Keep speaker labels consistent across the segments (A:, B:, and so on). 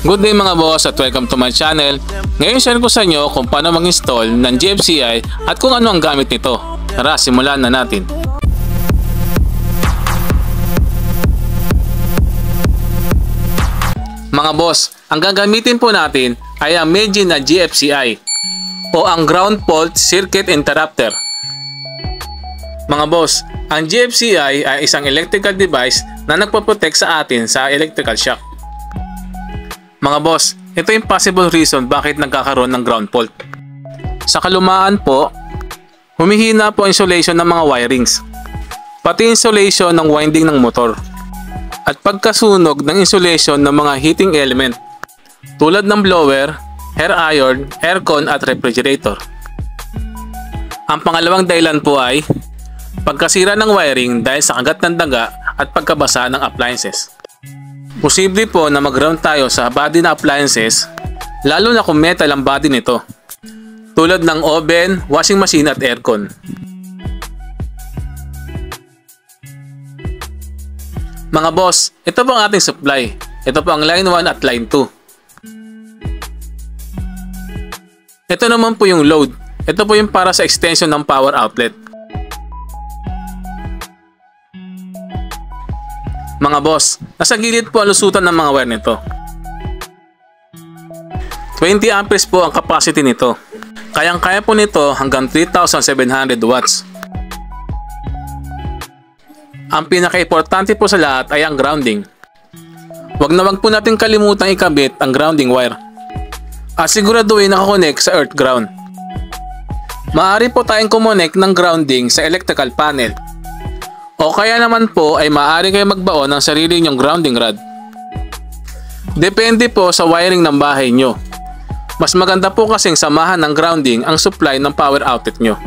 A: Good day mga boss at welcome to my channel. Ngayon share ko sa inyo kung paano mag-install ng GFCI at kung ano ang gamit nito. Tara, simulan na natin. Mga boss, ang gagamitin po natin ay ang Meiji na GFCI o ang Ground Fault Circuit Interrupter. Mga boss, ang GFCI ay isang electrical device na nagpo-protect sa atin sa electrical shock. Mga boss, ito yung possible reason bakit nagkakaroon ng ground fault. Sa kalumaan po, humihina po insulation ng mga wirings, pati insulation ng winding ng motor, at pagkasunog ng insulation ng mga heating element tulad ng blower, hair iron, aircon at refrigerator. Ang pangalawang dahilan po ay pagkasira ng wiring dahil sa kagat ng daga at pagkabasa ng appliances. Posible po na mag-ground tayo sa body na appliances, lalo na kung metal ang body nito, tulad ng oven, washing machine at aircon. Mga boss, ito po ang ating supply. Ito po ang line 1 at line 2. Ito naman po yung load. Ito po yung para sa extension ng power outlet. Mga boss, nasa gilid po ang lusutan ng mga wire nito. 20 amperes po ang capacity nito. Kayang-kaya po nito hanggang 3,700 watts. Ang pinaka-importante po sa lahat ay ang grounding. Wag na wag po natin kalimutang ikabit ang grounding wire. At siguraduhin nakakonect sa earth ground. Maaari po tayong kumonect ng grounding sa electrical panel. O kaya naman po ay maaari kayo magbaon ng sarili nyong grounding rod. Depende po sa wiring ng bahay nyo. Mas maganda po kasing samahan ng grounding ang supply ng power outlet nyo.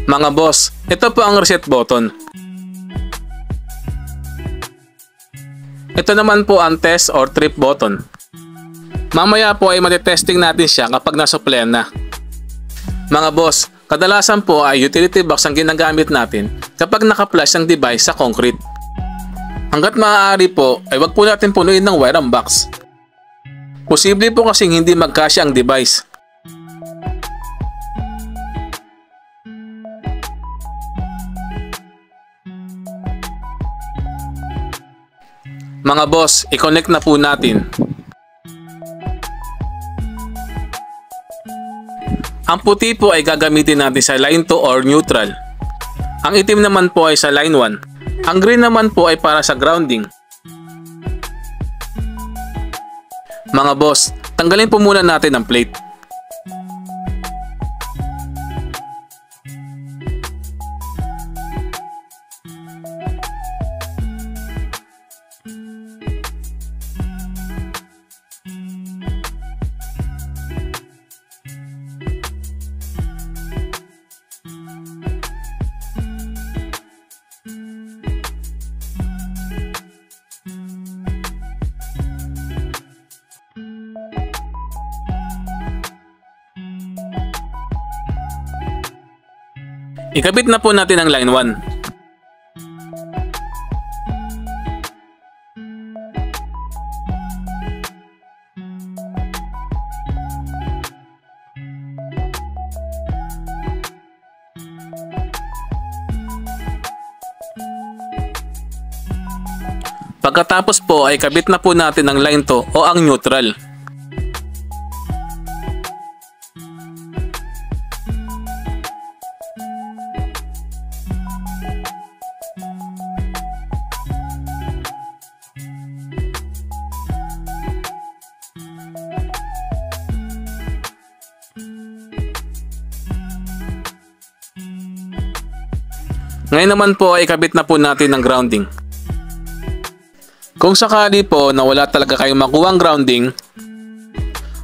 A: Mga boss, ito po ang reset button. Ito naman po ang test or trip button. Mamaya po ay matitesting natin siya kapag nasupplyan na. Mga boss, kadalasan po ay utility box ang ginagamit natin kapag naka-flush ang device sa concrete. Hanggat maaari po ay wag po natin punuin ng wire ang box. Posible po kasing hindi magkasya ang device. Mga boss, i-connect na po natin. Ang puti po ay gagamitin natin sa line 2 or neutral. Ang itim naman po ay sa line 1. Ang green naman po ay para sa grounding. Mga boss, tanggalin po muna natin ang plate. Ikabit na po natin ang line 1. Pagkatapos po ay kabit na po natin ang line 2 o ang neutral. Ngayon naman po ay ikabit na po natin ang grounding. Kung sakali po na wala talaga kayong makuhang grounding,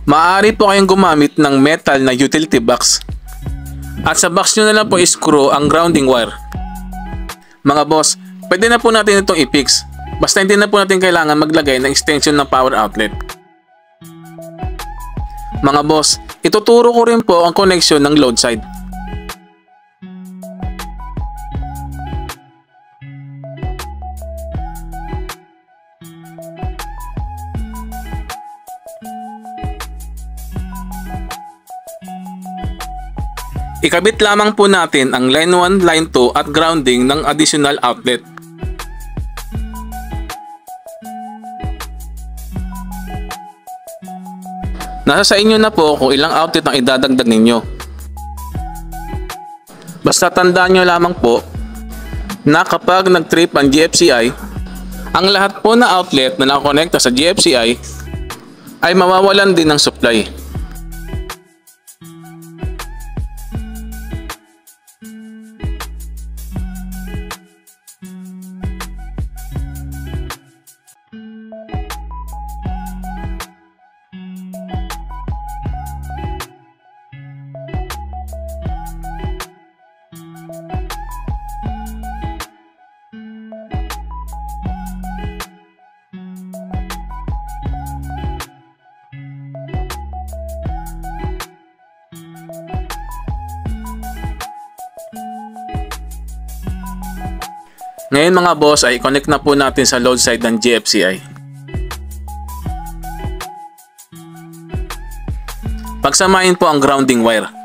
A: maaari po kayong gumamit ng metal na utility box. At sa box nyo na lang po i-screw ang grounding wire. Mga boss, pwede na po natin itong i-fix. Basta hindi na po natin kailangan maglagay ng extension ng power outlet. Mga boss, ituturo ko rin po ang connection ng load side. Ikabit lamang po natin ang line 1, line 2 at grounding ng additional outlet. Nasa sa inyo na po kung ilang outlet ang idadagdag ninyo. Basta tandaan nyo lamang po na kapag nag-trip ang GFCI, ang lahat po na outlet na nakakonekta sa GFCI ay mawawalan din ng supply. Ngayon mga boss ay connect na po natin sa load side ng GFCI. Pagsamahin po ang grounding wire.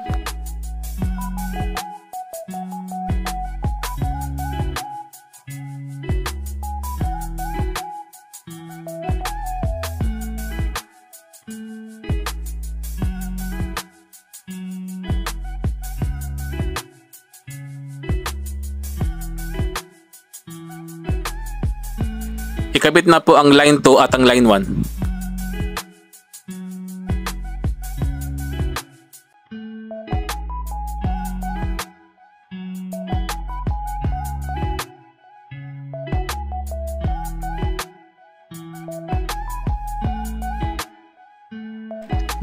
A: Ikabit na po ang line 2 at ang line 1.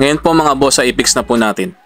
A: Ngayon po mga boss ay i-fix na po natin.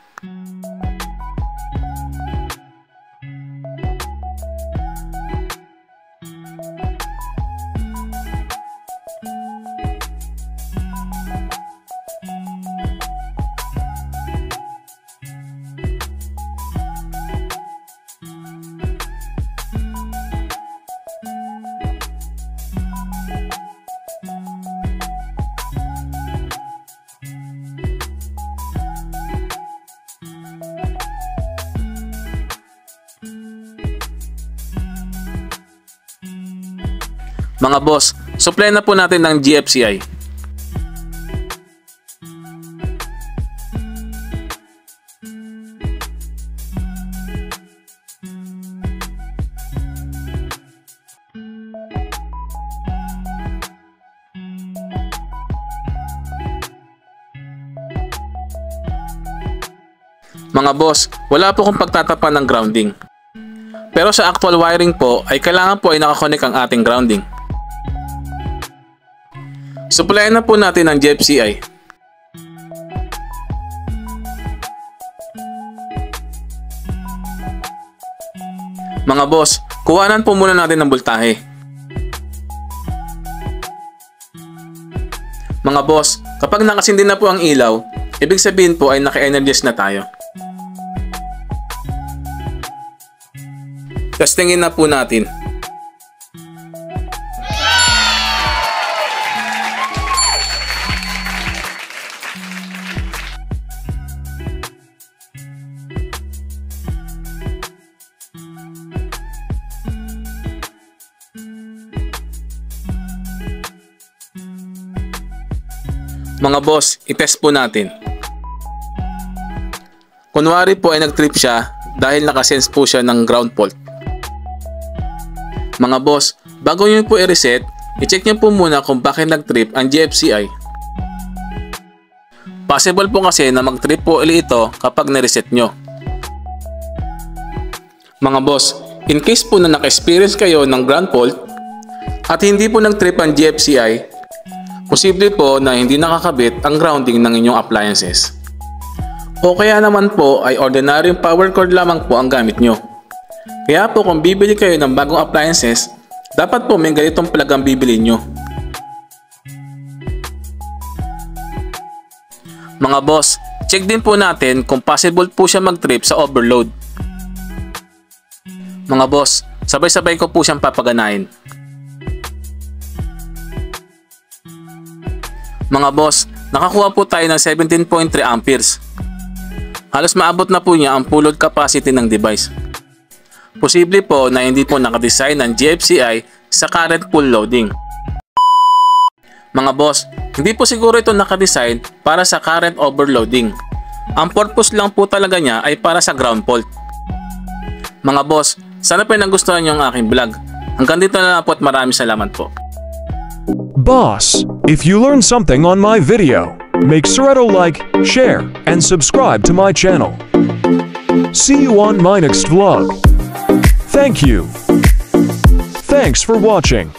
A: Mga boss, supply na po natin ng GFCI. Mga boss, wala po kong pagtatapan ng grounding. Pero sa actual wiring po ay kailangan po ay nakakonek ang ating grounding. Supplyan na po natin ang GFCI. Mga boss, kuhanan po muna natin ng voltahe. Mga boss, kapag nakasindi na po ang ilaw, ibig sabihin po ay naka-energize na tayo. Testingin na po natin. Mga boss, i-test po natin. Kunwari po ay nag-trip siya dahil nakasense po siya ng ground fault. Mga boss, bago nyo po i-reset, i-check nyo po muna kung bakit nag-trip ang GFCI. Possible po kasi na mag-trip po ulit ito kapag na-reset nyo. Mga boss, in case po na naka-experience kayo ng ground fault at hindi po nag-trip ang GFCI, posible po na hindi nakakabit ang grounding ng inyong appliances. O kaya naman po ay ordinary power cord lamang po ang gamit nyo. Kaya po kung bibili kayo ng bagong appliances, dapat po may ganitong plug ang bibili nyo. Mga boss, check din po natin kung possible po siya mag-trip sa overload. Mga boss, sabay-sabay ko po siyang papaganahin. Mga boss, nakakuha po tayo ng 17.3 amperes. halos maabot na po niya ang full load capacity ng device. Posible po na hindi po nakadesign ng GFCI sa current full loading. Mga boss, hindi po siguro ito nakadesign para sa current overloading. Ang purpose lang po talaga niya ay para sa ground fault. Mga boss, sana po nagustuhan niyo ang aking vlog. Hanggang dito na lang po at maraming salamat po.
B: Boss, if you learned something on my video, make sure to like, share, and subscribe to my channel. See you on my next vlog. Thank you. Thanks for watching.